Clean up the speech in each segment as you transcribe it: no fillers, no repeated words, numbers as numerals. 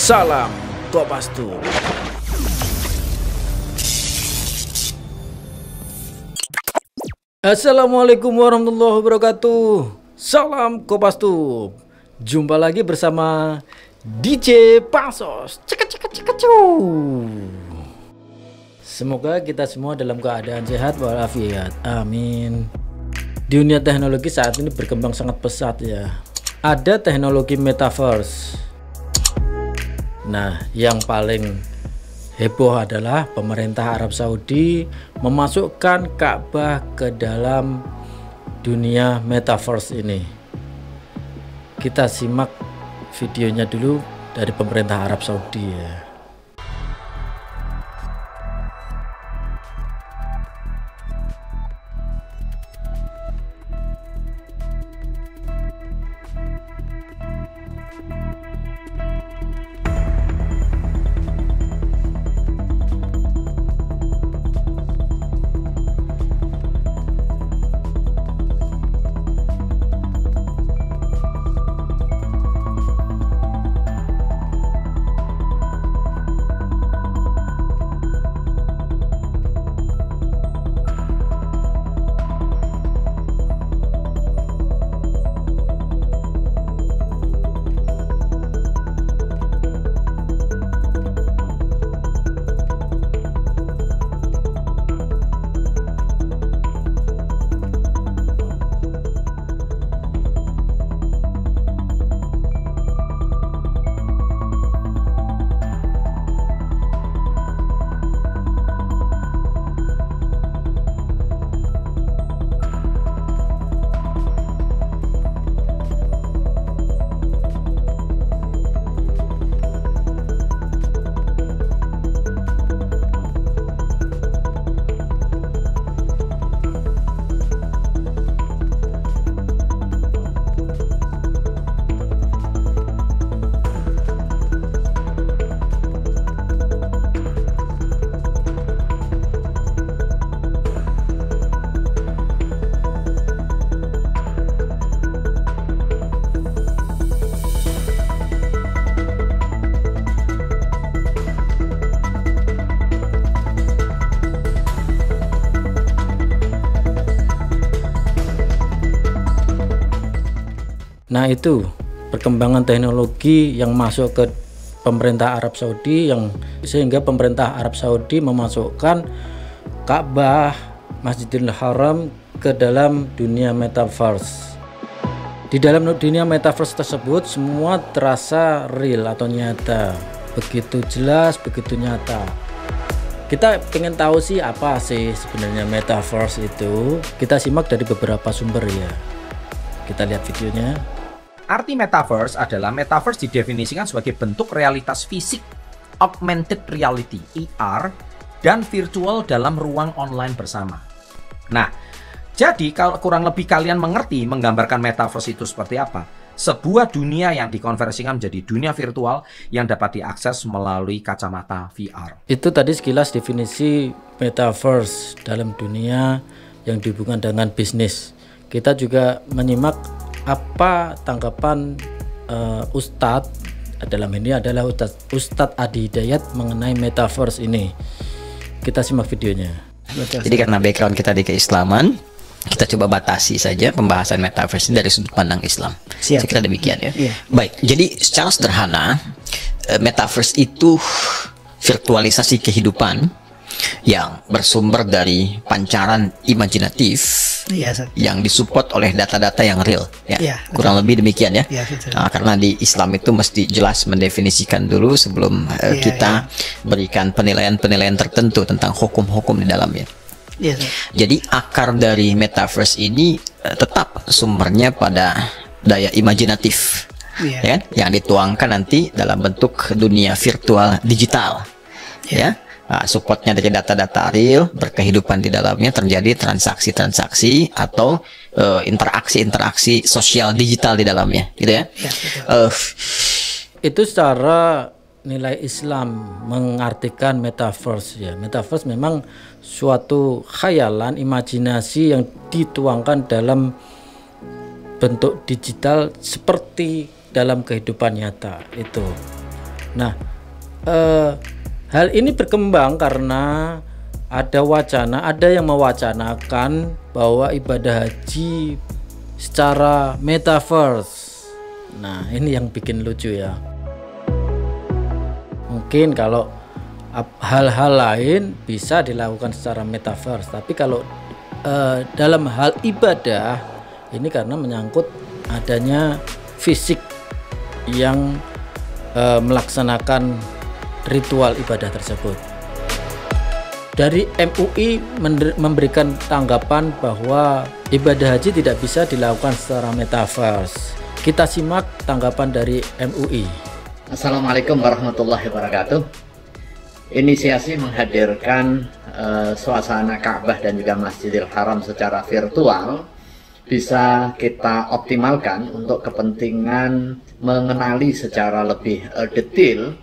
Salam Kopastus. Assalamualaikum warahmatullahi wabarakatuh. Salam Kopastus. Jumpa lagi bersama DJ Pansos. Semoga kita semua dalam keadaan sehat walafiat. Amin. Dunia teknologi saat ini berkembang sangat pesat ya. Ada teknologi metaverse. Nah, yang paling heboh adalah pemerintah Arab Saudi memasukkan Ka'bah ke dalam dunia metaverse ini. Kita simak videonya dulu dari pemerintah Arab Saudi ya. Nah, itu perkembangan teknologi yang masuk ke pemerintah Arab Saudi sehingga pemerintah Arab Saudi memasukkan Ka'bah, Masjidil Haram ke dalam dunia metaverse. Di dalam dunia metaverse tersebut semua terasa real atau nyata, begitu jelas, begitu nyata. Kita pengen tahu sih apa sih sebenarnya metaverse itu. Kita simak dari beberapa sumber ya. Kita lihat videonya. Arti metaverse adalah metaverse didefinisikan sebagai bentuk realitas fisik, augmented reality, AR, dan virtual dalam ruang online bersama. Nah, jadi kalau kurang lebih kalian mengerti menggambarkan metaverse itu seperti apa? Sebuah dunia yang dikonversikan menjadi dunia virtual yang dapat diakses melalui kacamata VR. Itu tadi sekilas definisi metaverse dalam dunia yang dihubungkan dengan bisnis. Kita juga menyimak apa tanggapan Ustadz, dalam ini adalah Ustadz Adi Hidayat mengenai metaverse ini. Kita simak videonya. Jadi karena background kita di keislaman, kita coba batasi saja pembahasan metaverse dari sudut pandang Islam. Saya kira demikian ya. Baik, jadi secara sederhana metaverse itu virtualisasi kehidupan yang bersumber dari pancaran imajinatif yang disupport oleh data-data yang real ya, kurang lebih demikian ya. Nah, karena di Islam itu mesti jelas mendefinisikan dulu sebelum kita berikan penilaian-penilaian tertentu tentang hukum-hukum di dalamnya. Jadi akar dari metaverse ini tetap sumbernya pada daya imajinatif ya, yang dituangkan nanti dalam bentuk dunia virtual digital ya. Supportnya dari data-data real, berkehidupan di dalamnya, terjadi transaksi-transaksi atau interaksi-interaksi sosial digital di dalamnya, gitu ya. Itu secara nilai Islam mengartikan metaverse ya. Metaverse memang suatu khayalan, imajinasi yang dituangkan dalam bentuk digital seperti dalam kehidupan nyata itu. Nah, hal ini berkembang karena ada yang mewacanakan bahwa ibadah haji secara metaverse. Nah, ini yang bikin lucu ya. Mungkin kalau hal-hal lain bisa dilakukan secara metaverse, tapi kalau dalam hal ibadah ini karena menyangkut adanya fisik yang melaksanakan ritual ibadah tersebut. Dari MUI memberikan tanggapan bahwa ibadah haji tidak bisa dilakukan secara metaverse. Kita simak tanggapan dari MUI. Assalamualaikum warahmatullahi wabarakatuh. Inisiasi menghadirkan suasana Ka'bah dan juga Masjidil Haram secara virtual bisa kita optimalkan untuk kepentingan mengenali secara lebih detail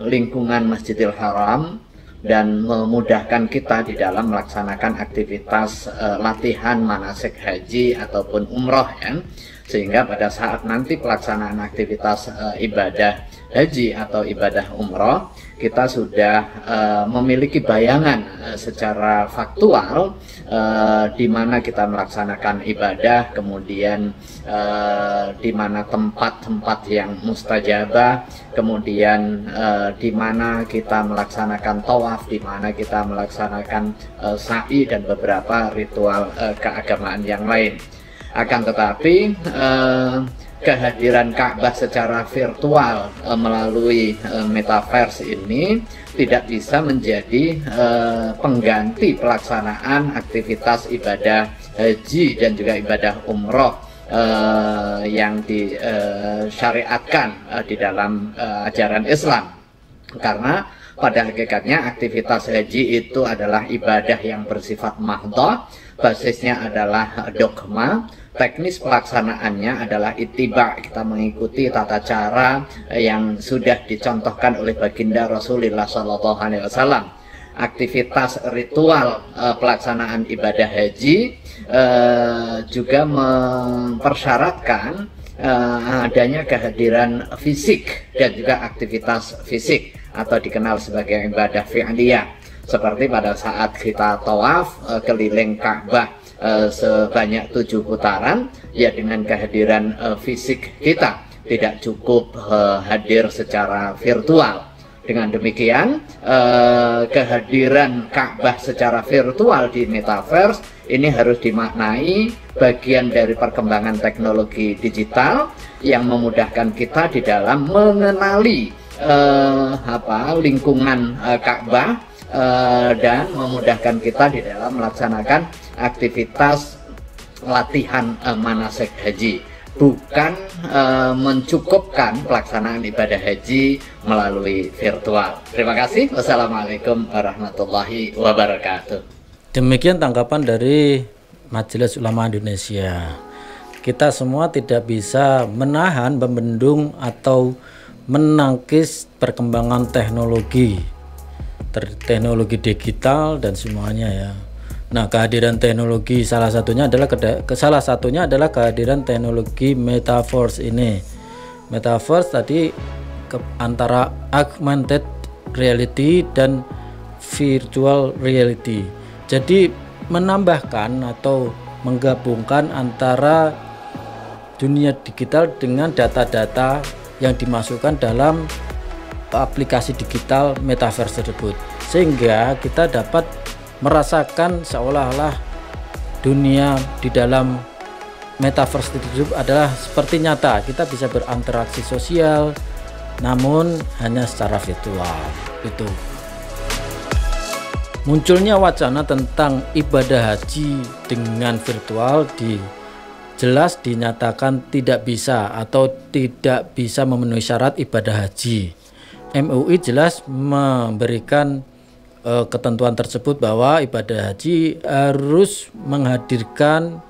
lingkungan Masjidil Haram dan memudahkan kita di dalam melaksanakan aktivitas latihan manasik haji ataupun umroh ya. Sehingga pada saat nanti pelaksanaan aktivitas ibadah haji atau ibadah umroh, kita sudah memiliki bayangan secara faktual di mana kita melaksanakan ibadah, kemudian di mana tempat-tempat yang mustajabah, kemudian di mana kita melaksanakan tawaf, di mana kita melaksanakan sa'i dan beberapa ritual keagamaan yang lain. Akan tetapi kehadiran Ka'bah secara virtual melalui metaverse ini tidak bisa menjadi pengganti pelaksanaan aktivitas ibadah haji dan juga ibadah umroh yang disyariatkan di dalam ajaran Islam. Karena pada hakikatnya aktivitas haji itu adalah ibadah yang bersifat mahdhah, basisnya adalah dogma, teknis pelaksanaannya adalah ittiba, kita mengikuti tata cara yang sudah dicontohkan oleh baginda Rasulullah SAW. Aktivitas ritual pelaksanaan ibadah haji juga mempersyaratkan adanya kehadiran fisik dan juga aktivitas fisik atau dikenal sebagai ibadah fi'liyah, seperti pada saat kita tawaf keliling Ka'bah sebanyak 7 putaran, ya dengan kehadiran fisik kita, tidak cukup hadir secara virtual. Dengan demikian kehadiran Ka'bah secara virtual di metaverse ini harus dimaknai bagian dari perkembangan teknologi digital yang memudahkan kita di dalam mengenali lingkungan Ka'bah dan memudahkan kita di dalam melaksanakan aktivitas latihan manasik haji, bukan mencukupkan pelaksanaan ibadah haji melalui virtual. Terima kasih. Wassalamualaikum warahmatullahi wabarakatuh. Demikian tanggapan dari Majelis Ulama Indonesia. Kita semua tidak bisa menahan, membendung atau menangkis perkembangan teknologi digital dan semuanya ya. Nah, kehadiran teknologi salah satunya adalah kehadiran teknologi metaverse ini. Metaverse tadi antara augmented reality dan virtual reality. Jadi menambahkan atau menggabungkan antara dunia digital dengan data-data yang dimasukkan dalam aplikasi digital metaverse tersebut, sehingga kita dapat merasakan seolah-olah dunia di dalam metaverse tersebut adalah seperti nyata. Kita bisa berinteraksi sosial namun hanya secara virtual. Itu munculnya wacana tentang ibadah haji dengan virtual jelas dinyatakan tidak bisa atau tidak bisa memenuhi syarat ibadah haji. MUI jelas memberikan ketentuan tersebut bahwa ibadah haji harus menghadirkan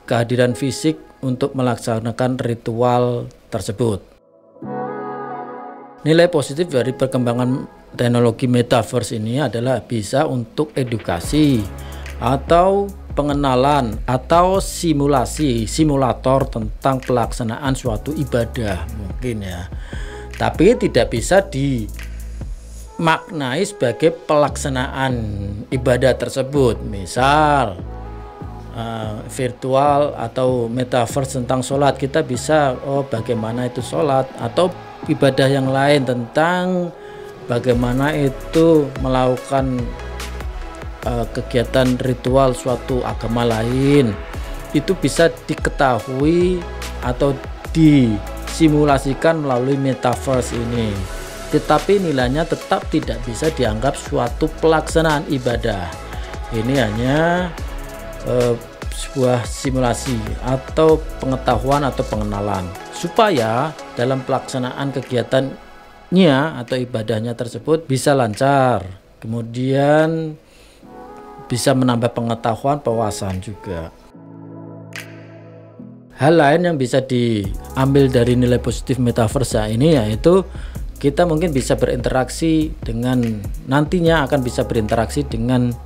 kehadiran fisik untuk melaksanakan ritual tersebut. Nilai positif dari perkembangan teknologi metaverse ini adalah bisa untuk edukasi atau pengenalan atau simulator tentang pelaksanaan suatu ibadah mungkin ya. tapi tidak bisa dimaknai sebagai pelaksanaan ibadah tersebut. Misal virtual atau metaverse tentang sholat, kita bisa bagaimana itu sholat, atau ibadah yang lain tentang bagaimana itu melakukan kegiatan ritual suatu agama lain, itu bisa diketahui atau disimulasikan melalui metaverse ini, tetapi nilainya tetap tidak bisa dianggap suatu pelaksanaan ibadah. Ini hanya sebuah simulasi atau pengetahuan atau pengenalan, supaya dalam pelaksanaan kegiatannya atau ibadahnya tersebut bisa lancar, kemudian bisa menambah pengetahuan, wawasan juga. Hal lain yang bisa diambil dari nilai positif metaverse ini yaitu kita mungkin bisa berinteraksi dengan, nantinya akan bisa berinteraksi dengan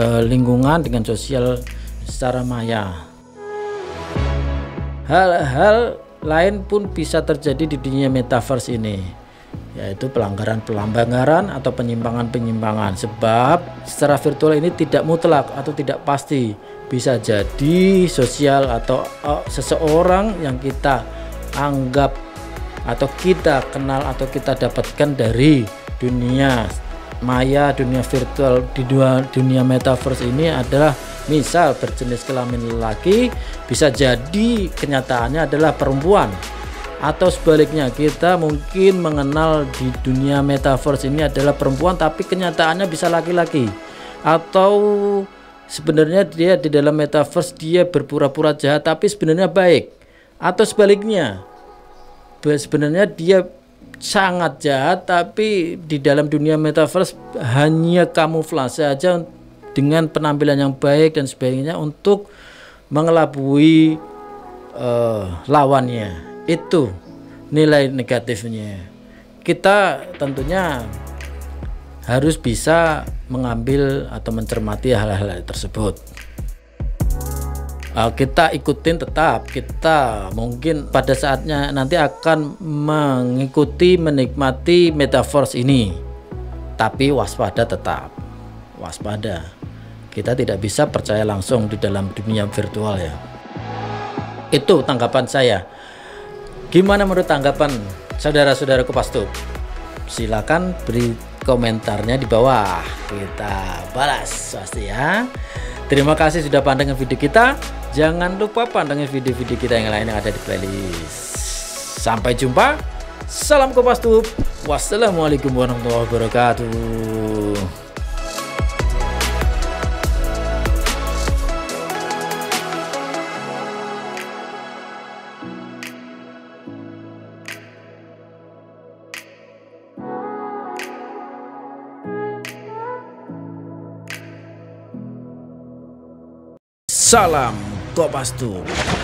lingkungan, dengan sosial secara maya. Hal-hal lain pun bisa terjadi di dunia metaverse ini, yaitu pelanggaran atau penyimpangan-penyimpangan, sebab secara virtual ini tidak mutlak atau tidak pasti. Bisa jadi sosial atau seseorang yang kita anggap atau kita kenal atau kita dapatkan dari dunia maya, dunia virtual, di dunia metaverse ini adalah misal berjenis kelamin lelaki, bisa jadi kenyataannya adalah perempuan. Atau sebaliknya, kita mungkin mengenal di dunia metaverse ini adalah perempuan tapi kenyataannya bisa laki-laki. Atau sebenarnya dia di dalam metaverse dia berpura-pura jahat tapi sebenarnya baik. Atau sebaliknya, sebenarnya dia sangat jahat tapi di dalam dunia metaverse hanya kamuflase saja dengan penampilan yang baik dan sebagainya untuk mengelabui lawannya. Itu nilai negatifnya. Kita tentunya harus bisa mengambil atau mencermati hal-hal tersebut. Kita ikutin, tetap kita mungkin pada saatnya nanti akan mengikuti, menikmati metaverse ini, tapi waspada, tetap waspada. Kita tidak bisa percaya langsung di dalam dunia virtual ya. Itu tanggapan saya. Gimana menurut tanggapan saudara-saudara Kopastus? Silakan beri komentarnya di bawah, kita balas pasti ya. Terima kasih sudah pandangin video kita. Jangan lupa pandangin video-video kita yang lain yang ada di playlist. Sampai jumpa. Salam Kopastus. Wassalamualaikum warahmatullahi wabarakatuh. Salam Kopastus.